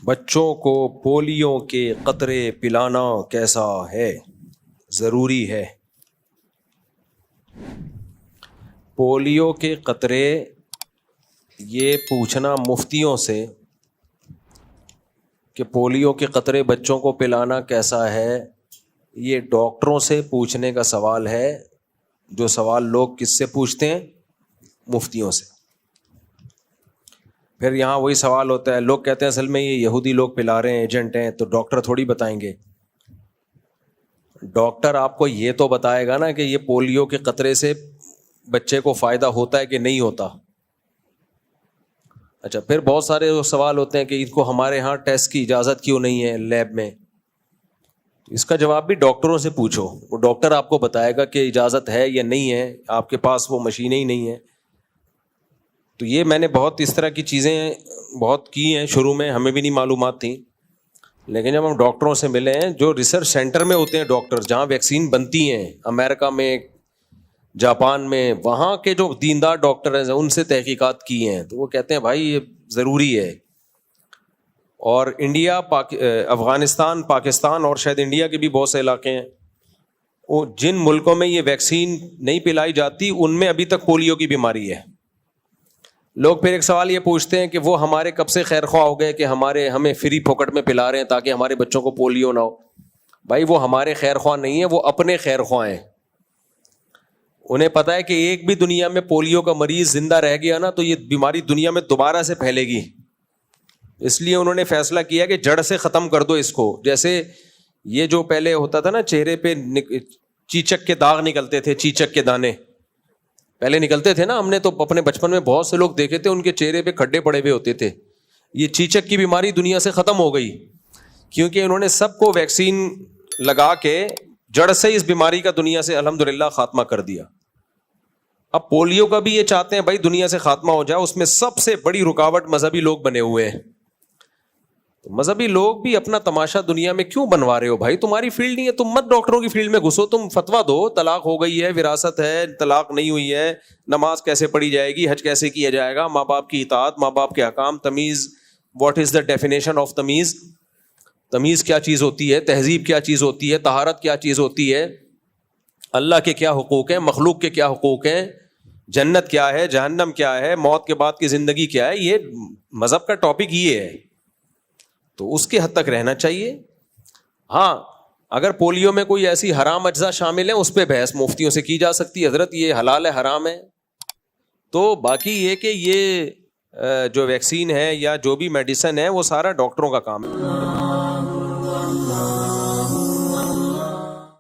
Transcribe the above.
بچوں کو پولیو کے قطرے پلانا کیسا ہے؟ ضروری ہے۔ پولیو کے قطرے یہ پوچھنا مفتیوں سے کہ پولیو کے قطرے بچوں کو پلانا کیسا ہے، یہ ڈاکٹروں سے پوچھنے کا سوال ہے۔ جو سوال لوگ کس سے پوچھتے ہیں؟ مفتیوں سے۔ پھر یہاں وہی سوال ہوتا ہے، لوگ کہتے ہیں اصل میں یہ یہودی لوگ پلا رہے ہیں، ایجنٹ ہیں، تو ڈاکٹر تھوڑی بتائیں گے۔ ڈاکٹر آپ کو یہ تو بتائے گا نا کہ یہ پولیو کے قطرے سے بچے کو فائدہ ہوتا ہے کہ نہیں ہوتا۔ اچھا، پھر بہت سارے سوال ہوتے ہیں کہ ان کو ہمارے ہاں ٹیسٹ کی اجازت کیوں نہیں ہے لیب میں؟ اس کا جواب بھی ڈاکٹروں سے پوچھو، وہ ڈاکٹر آپ کو بتائے گا کہ اجازت ہے یا نہیں ہے، آپ کے پاس وہ مشینیں ہی نہیں ہیں۔ تو یہ میں نے بہت اس طرح کی چیزیں بہت کی ہیں، شروع میں ہمیں بھی نہیں معلومات تھیں، لیکن جب ہم ڈاکٹروں سے ملے ہیں، جو ریسرچ سینٹر میں ہوتے ہیں ڈاکٹر، جہاں ویکسین بنتی ہیں امریکہ میں، جاپان میں، وہاں کے جو دیندار ڈاکٹر ہیں ان سے تحقیقات کی ہیں، تو وہ کہتے ہیں بھائی یہ ضروری ہے۔ اور انڈیا، افغانستان، پاکستان اور شاید انڈیا کے بھی بہت سے علاقے ہیں، وہ جن ملکوں میں یہ ویکسین نہیں پلائی جاتی ان میں ابھی تک پولیو کی بیماری ہے۔ لوگ پھر ایک سوال یہ پوچھتے ہیں کہ وہ ہمارے کب سے خیر خواہ ہو گئے کہ ہمیں فری پھوکٹ میں پلا رہے ہیں تاکہ ہمارے بچوں کو پولیو نہ ہو۔ بھائی وہ ہمارے خیر خواہ نہیں ہیں، وہ اپنے خیر خواہ ہیں۔ انہیں پتا ہے کہ ایک بھی دنیا میں پولیو کا مریض زندہ رہ گیا نا تو یہ بیماری دنیا میں دوبارہ سے پھیلے گی، اس لیے انہوں نے فیصلہ کیا کہ جڑ سے ختم کر دو اس کو۔ جیسے یہ جو پہلے ہوتا تھا نا، چہرے پہ چیچک کے داغ نکلتے تھے، چیچک کے دانے پہلے نکلتے تھے نا، ہم نے تو اپنے بچپن میں بہت سے لوگ دیکھے تھے ان کے چہرے پہ کھڈے پڑے ہوئے ہوتے تھے۔ یہ چیچک کی بیماری دنیا سے ختم ہو گئی کیونکہ انہوں نے سب کو ویکسین لگا کے جڑ سے اس بیماری کا دنیا سے الحمدللہ خاتمہ کر دیا۔ اب پولیو کا بھی یہ چاہتے ہیں بھائی دنیا سے خاتمہ ہو جائے، اس میں سب سے بڑی رکاوٹ مذہبی لوگ بنے ہوئے ہیں۔ تو مذہبی لوگ بھی اپنا تماشا دنیا میں کیوں بنوا رہے ہو بھائی؟ تمہاری فیلڈ نہیں ہے، تم مت ڈاکٹروں کی فیلڈ میں گھسو، تم فتویٰ دو، طلاق ہو گئی ہے، وراثت ہے، طلاق نہیں ہوئی ہے، نماز کیسے پڑھی جائے گی، حج کیسے کیا جائے گا، ماں باپ کی اطاعت، ماں باپ کے احکام، تمیز، what is the definition of تمیز، تمیز کیا چیز ہوتی ہے، تہذیب کیا چیز ہوتی ہے، طہارت کیا چیز ہوتی ہے، اللہ کے کیا حقوق ہیں، مخلوق کے کیا حقوق ہیں، جنت کیا ہے، جہنم کیا ہے، موت کے بعد کی زندگی کیا ہے۔ یہ مذہب کا ٹاپک یہ ہے، تو اس کے حد تک رہنا چاہیے۔ ہاں اگر پولیو میں کوئی ایسی حرام اجزاء شامل ہیں اس پہ بحث مفتیوں سے کی جا سکتی ہے، حضرت یہ حلال ہے حرام ہے۔ تو باقی یہ کہ یہ جو ویکسین ہے یا جو بھی میڈیسن ہے وہ سارا ڈاکٹروں کا کام ہے۔